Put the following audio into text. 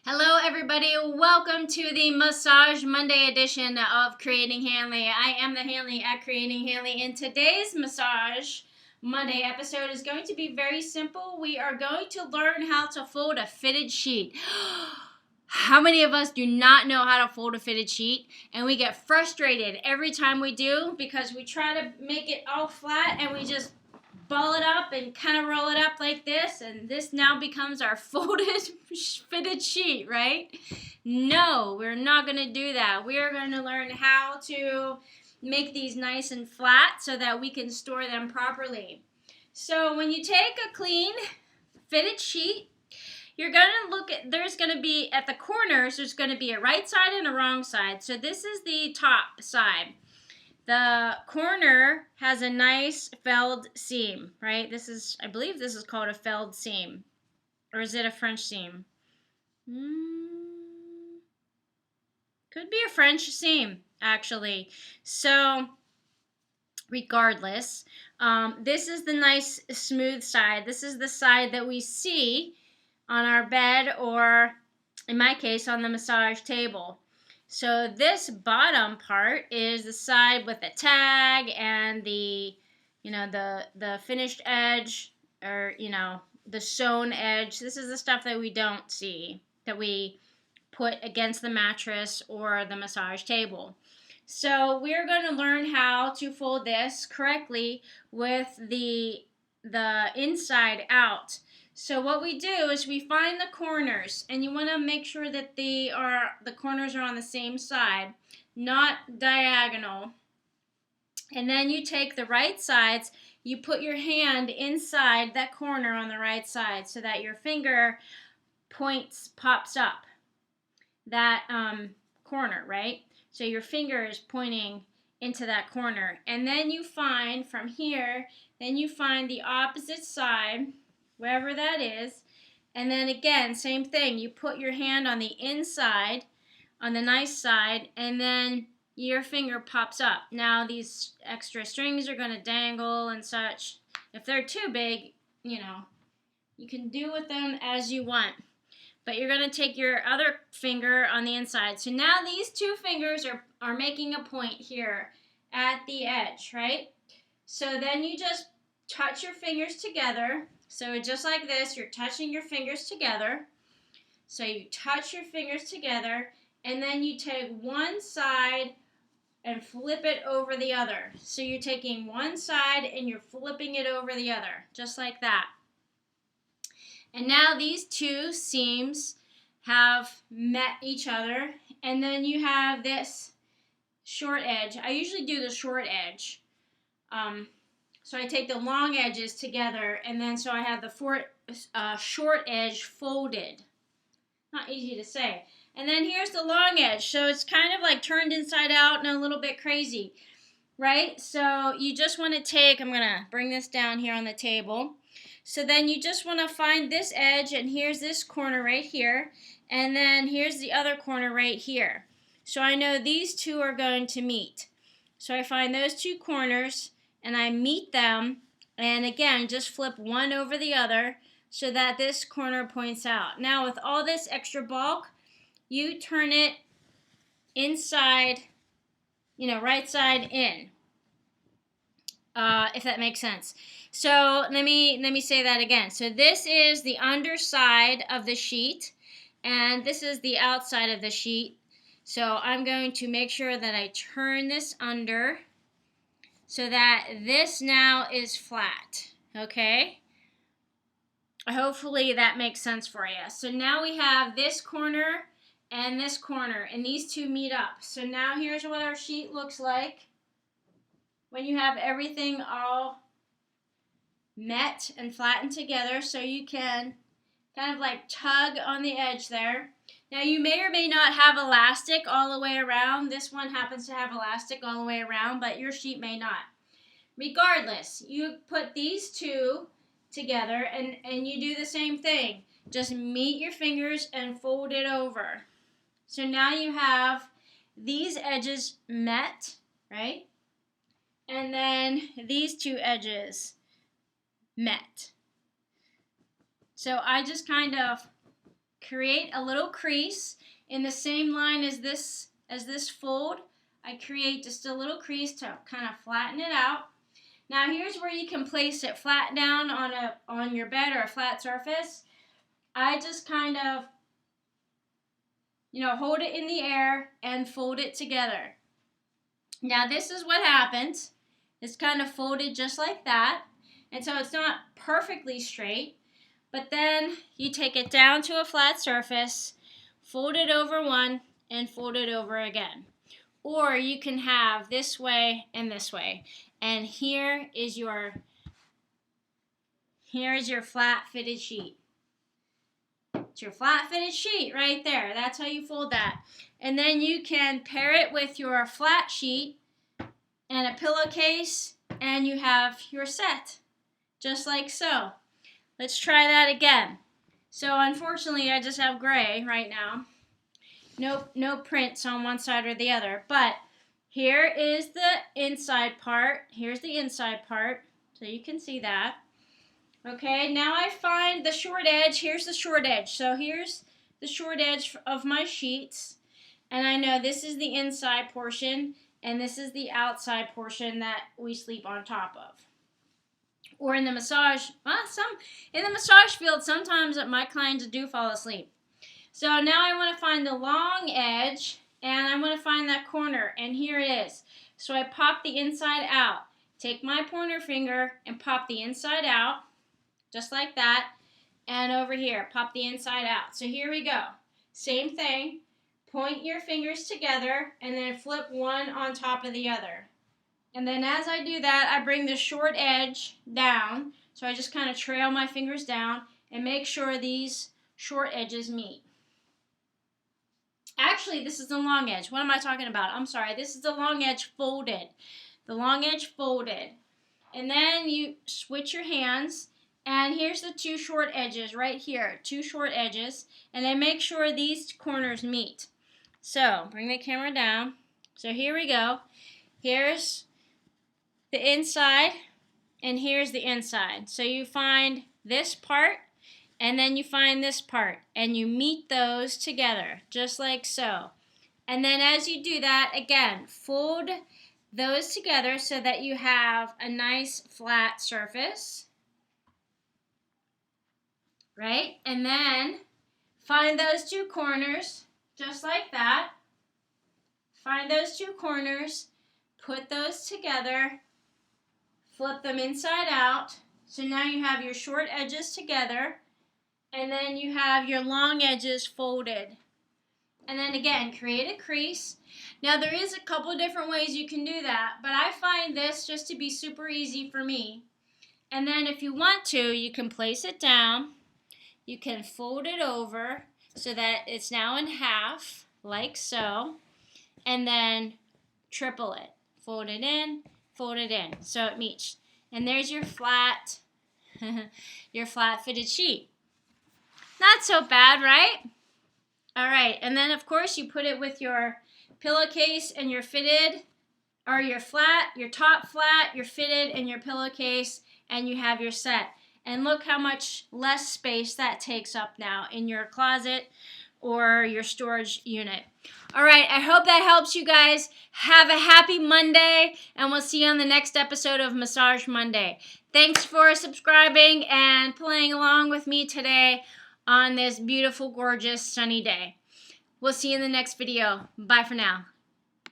Hello everybody, welcome to the Massage Monday edition of Creating Hanley. I am the Hanley at Creating Hanley, and today's Massage Monday episode is going to be very simple. We are going to learn how to fold a fitted sheet. How many of us do not know how to fold a fitted sheet, and we get frustrated every time we do because we try to make it all flat and we just ball it up and kind of roll it up like this, and this now becomes our folded fitted sheet, right? No, we're not going to do that. We are going to learn how to make these nice and flat so that we can store them properly. So when you take a clean fitted sheet, you're going to look at, there's going to be, at the corners, there's going to be a right side and a wrong side. So this is the top side. The corner has a nice felled seam, right? This is, I believe this is called a felled seam. Or is it a French seam? Could be a French seam, actually. So, regardless, this is the nice smooth side. This is the side that we see on our bed, or in my case, on the massage table. So this bottom part is the side with the tag and the finished edge, or the sewn edge. This is the stuff that we don't see, that we put against the mattress or the massage table. So we're going to learn how to fold this correctly with the inside out. So what we do is we find the corners, and you want to make sure that the corners are on the same side, not diagonal. And then you take the right sides, you put your hand inside that corner on the right side so that your finger pops up that corner, right? So your finger is pointing into that corner. And then you find from here, then you find the opposite side, wherever that is, and then again, same thing. You put your hand on the inside, on the nice side, and then your finger pops up. Now these extra strings are going to dangle and such. If they're too big, you can do with them as you want. But you're going to take your other finger on the inside. So now these two fingers are making a point here at the edge, right? So then you just touch your fingers together. So just like this, you're touching your fingers together. So you touch your fingers together, and then you take one side and flip it over the other. So you're taking one side and you're flipping it over the other, just like that. And now these two seams have met each other, and then you have this short edge. I usually do the short edge. So I take the long edges together, and then so I have the short edge folded. Not easy to say. And then here's the long edge. So it's kind of like turned inside out and a little bit crazy, right? So you just want to take, I'm going to bring this down here on the table. So then you just want to find this edge, and here's this corner right here. And then here's the other corner right here. So I know these two are going to meet. So I find those two corners, and I meet them, and again, just flip one over the other so that this corner points out. Now with all this extra bulk, you turn it inside, right side in, if that makes sense. So let me say that again. So this is the underside of the sheet, and this is the outside of the sheet. So I'm going to make sure that I turn this under, so that this now is flat, okay? Hopefully that makes sense for you. So now we have this corner, and these two meet up. So now here's what our sheet looks like when you have everything all met and flattened together. So you can kind of like tug on the edge there. Now you may or may not have elastic all the way around. This one happens to have elastic all the way around, but your sheet may not. Regardless, you put these two together, and you do the same thing. Just meet your fingers and fold it over. So now you have these edges met, right? And then these two edges met. So I just kind of create a little crease in the same line as this fold. I create just a little crease to kind of flatten it out. Now here's where you can place it flat down on your bed or a flat surface. I just kind of, hold it in the air and fold it together. Now this is what happens. It's kind of folded just like that. And so it's not perfectly straight. But then you take it down to a flat surface, fold it over one, and fold it over again. Or you can have this way and this way. And here is your flat fitted sheet. It's your flat fitted sheet right there. That's how you fold that. And then you can pair it with your flat sheet and a pillowcase, and you have your set, just like so. Let's try that again. So unfortunately, I just have gray right now. No prints on one side or the other. But here is the inside part. Here's the inside part, so you can see that. Okay, now I find the short edge. Here's the short edge. So here's the short edge of my sheets. And I know this is the inside portion, and this is the outside portion that we sleep on top of. Or in the massage, in the massage field, sometimes my clients do fall asleep. So now I want to find the long edge, and I want to find that corner, and here it is. So I pop the inside out. Take my pointer finger and pop the inside out, just like that, and over here, pop the inside out. So here we go. Same thing. Point your fingers together, and then flip one on top of the other. And then as I do that, I bring the short edge down. So I just kind of trail my fingers down and make sure these short edges meet. Actually, this is the long edge. What am I talking about? I'm sorry. This is the long edge folded. The long edge folded. And then you switch your hands. And here's the two short edges right here. Two short edges. And then make sure these corners meet. So bring the camera down. So here we go. Here's the inside, and here's the inside. So you find this part, and then you find this part, and you meet those together, just like so. And then as you do that, again, fold those together so that you have a nice flat surface, right? And then find those two corners, just like that. Find those two corners, put those together, flip them inside out. So now you have your short edges together, and then you have your long edges folded. And then again, create a crease. Now there is a couple different ways you can do that, but I find this just to be super easy for me. And then if you want to, you can place it down. You can fold it over so that it's now in half, like so. And then triple it. Fold it in, so it meets. And there's your flat, fitted sheet. Not so bad, right? All right, and then of course you put it with your pillowcase and your fitted, or your flat, your top flat, your fitted, and your pillowcase, and you have your set. And look how much less space that takes up now in your closet or your storage unit. All right, I hope that helps you guys. Have a happy Monday, and we'll see you on the next episode of Massage Monday. Thanks for subscribing and playing along with me today on this beautiful, gorgeous, sunny day. We'll see you in the next video. Bye for now.